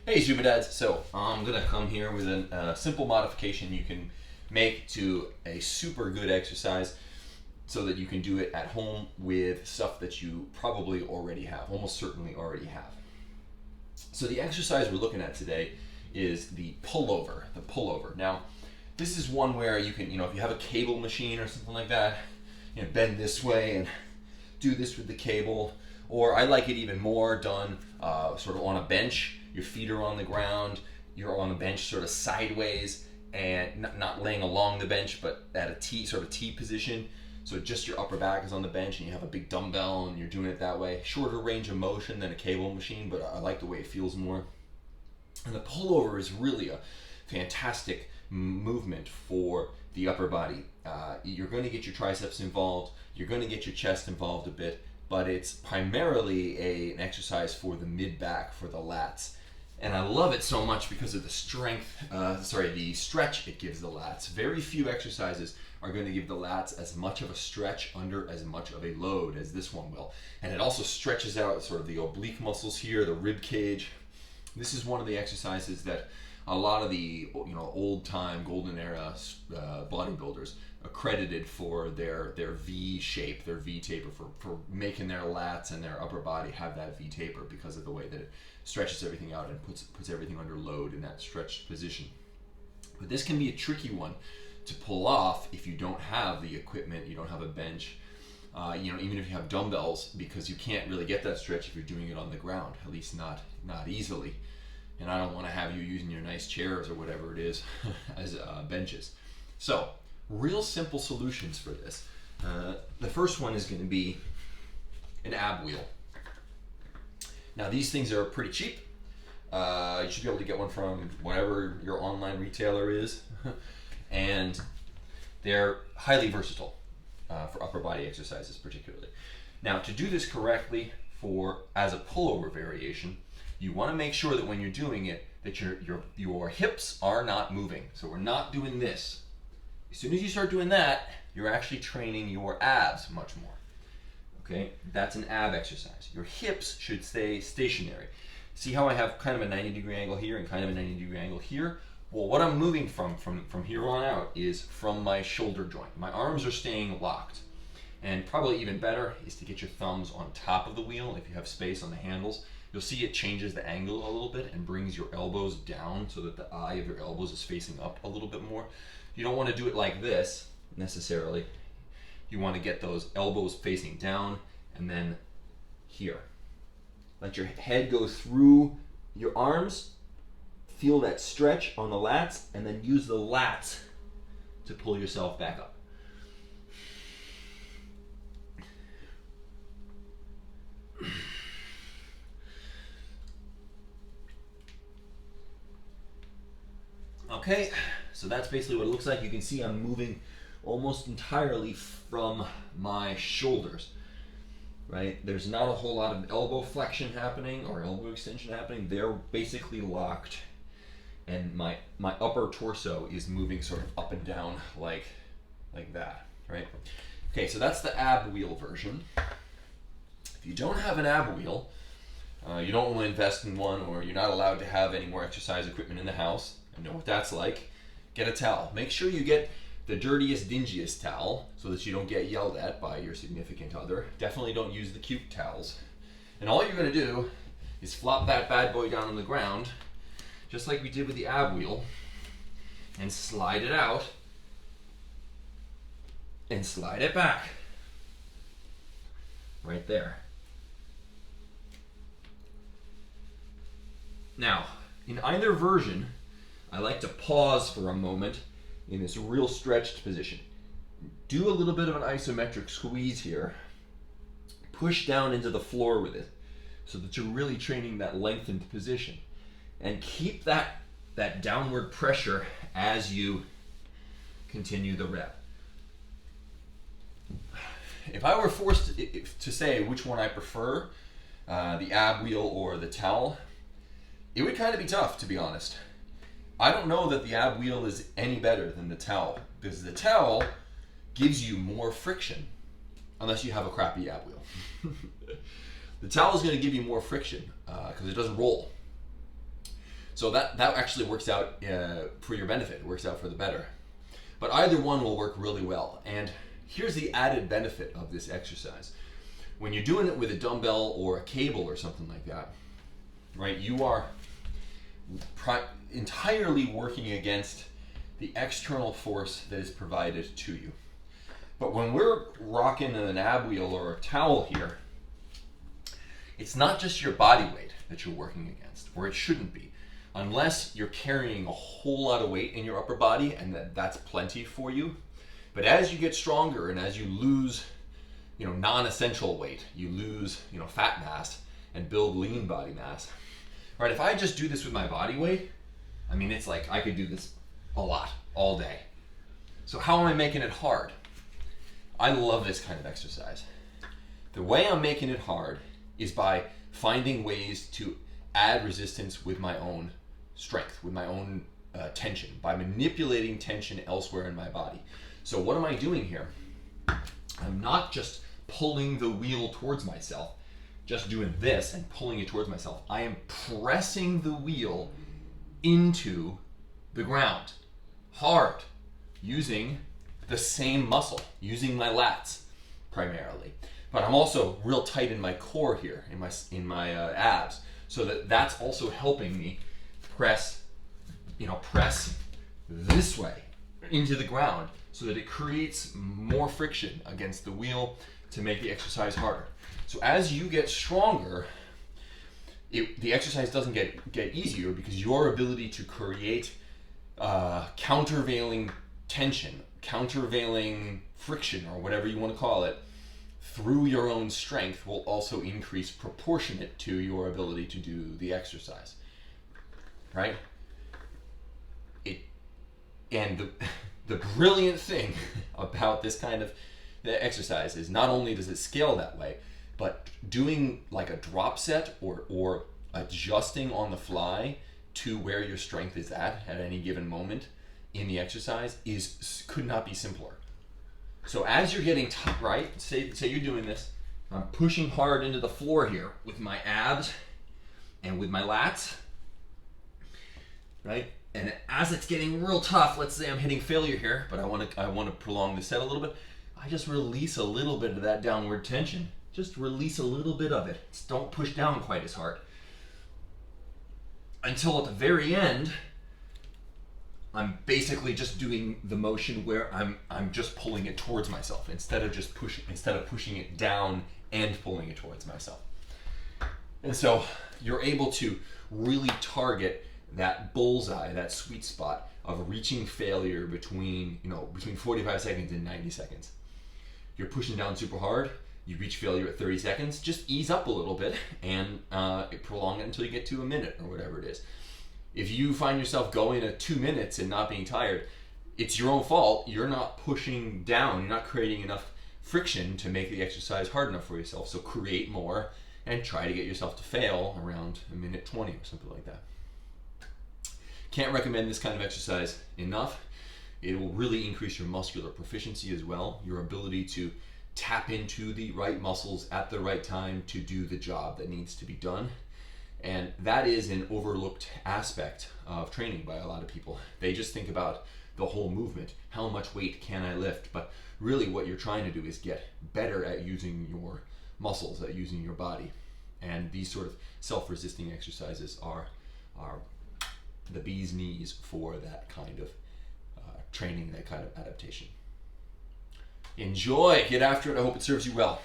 Hey Superdads, so I'm going to come here with a simple modification you can make to a super good exercise so that you can do it at home with stuff that you probably already have, almost certainly already have. So the exercise we're looking at today is the pullover. Now, this is one where you can, if you have a cable machine or something like that, bend this way and do this with the cable, or I like it even more done sort of on a bench. Your feet are on the ground, you're on the bench sort of sideways and not laying along the bench, but at a T, sort of T position. So just your upper back is on the bench and you have a big dumbbell and you're doing it that way. Shorter range of motion than a cable machine, but I like the way it feels more. And the pullover is really a fantastic movement for the upper body. You're going to get your triceps involved, you're going to get your chest involved a bit, but it's primarily an exercise for the mid-back, for the lats. And I love it so much because of the the stretch it gives the lats. Very few exercises are going to give the lats as much of a stretch under as much of a load as this one will. And it also stretches out sort of the oblique muscles here, the rib cage. This is one of the exercises that a lot of the old-time golden era bodybuilders accredited for their V shape, their V taper, for making their lats and their upper body have that V taper because of the way that it stretches everything out and puts everything under load in that stretched position. But this can be a tricky one to pull off if you don't have the equipment, you don't have a bench, even if you have dumbbells, because you can't really get that stretch if you're doing it on the ground, at least not easily. And I don't want to have you using your nice chairs or whatever it is as benches. So, real simple solutions for this. The first one is going to be an ab wheel. Now these things are pretty cheap. You should be able to get one from whatever your online retailer is. And they're highly versatile for upper body exercises particularly. Now to do this correctly as a pullover variation, you want to make sure that when you're doing it that your hips are not moving. So we're not doing this. As soon as you start doing that, you're actually training your abs much more. Okay, that's an ab exercise. Your hips should stay stationary. See how I have kind of a 90-degree angle here and kind of a 90-degree angle here? Well, what I'm moving from here on out is from my shoulder joint. My arms are staying locked. And probably even better is to get your thumbs on top of the wheel if you have space on the handles. You'll see it changes the angle a little bit and brings your elbows down so that the eye of your elbows is facing up a little bit more. You don't want to do it like this necessarily. You want to get those elbows facing down and then here. Let your head go through your arms, feel that stretch on the lats, and then use the lats to pull yourself back up. Okay, so that's basically what it looks like. You can see I'm moving almost entirely from my shoulders, right? There's not a whole lot of elbow flexion happening or elbow extension happening. They're basically locked, and my upper torso is moving sort of up and down like that, right? Okay, so that's the ab wheel version. If you don't have an ab wheel, you don't want to invest in one, or you're not allowed to have any more exercise equipment in the house. I know what that's like. Get a towel. Make sure you get the dirtiest, dingiest towel so that you don't get yelled at by your significant other. Definitely don't use the cute towels. And all you're going to do is flop that bad boy down on the ground, just like we did with the ab wheel, and slide it out and slide it back. Right there. Now, in either version, I like to pause for a moment in this real stretched position. Do a little bit of an isometric squeeze here. Push down into the floor with it so that you're really training that lengthened position. And keep that downward pressure as you continue the rep. If I were forced to say which one I prefer, the ab wheel or the towel, it would kind of be tough, to be honest. I don't know that the ab wheel is any better than the towel, because the towel gives you more friction, unless you have a crappy ab wheel. The towel is going to give you more friction because it doesn't roll. So that actually works out for your benefit. It works out for the better. But either one will work really well. And here's the added benefit of this exercise. When you're doing it with a dumbbell or a cable or something like that, right, you are entirely working against the external force that is provided to you. But when we're rocking an ab wheel or a towel here, it's not just your body weight that you're working against, or it shouldn't be, unless you're carrying a whole lot of weight in your upper body, and that's plenty for you. But as you get stronger and as you lose, non-essential weight, you lose, fat mass and build lean body mass. Right? If I just do this with my body weight, I mean, it's like I could do this a lot, all day. So how am I making it hard? I love this kind of exercise. The way I'm making it hard is by finding ways to add resistance with my own strength, with my own tension, by manipulating tension elsewhere in my body. So what am I doing here? I'm not just pulling the wheel towards myself, just doing this and pulling it towards myself. I am pressing the wheel into the ground, hard, using the same muscle, using my lats primarily. But I'm also real tight in my core here, in my abs, so that's also helping me press this way into the ground, so that it creates more friction against the wheel to make the exercise harder. So as you get stronger, the exercise doesn't get easier, because your ability to create countervailing tension, countervailing friction, or whatever you want to call it, through your own strength will also increase proportionate to your ability to do the exercise, right? And the brilliant thing about this kind of the exercise is not only does it scale that way, but doing like a drop set or adjusting on the fly to where your strength is at any given moment in the exercise could not be simpler. So as you're getting tough, right? Say you're doing this, I'm pushing hard into the floor here with my abs and with my lats, right? And as it's getting real tough, let's say I'm hitting failure here, but I want to prolong the set a little bit. I just release a little bit of that downward tension. Just release a little bit of it. Just don't push down quite as hard. Until at the very end, I'm basically just doing the motion where I'm just pulling it towards myself instead of pushing it down and pulling it towards myself. And so you're able to really target that bullseye, that sweet spot of reaching failure between 45 seconds and 90 seconds. You're pushing down super hard, you reach failure at 30 seconds, just ease up a little bit and prolong it until you get to a minute or whatever it is. If you find yourself going at 2 minutes and not being tired, it's your own fault. You're not pushing down, you're not creating enough friction to make the exercise hard enough for yourself. So create more and try to get yourself to fail around a minute 20 or something like that. Can't recommend this kind of exercise enough. It will really increase your muscular proficiency as well, your ability to tap into the right muscles at the right time to do the job that needs to be done. And that is an overlooked aspect of training by a lot of people. They just think about the whole movement. How much weight can I lift? But really what you're trying to do is get better at using your muscles, at using your body. And these sort of self-resisting exercises are the bee's knees for that kind of training, that kind of adaptation. Enjoy, get after it. I hope it serves you well.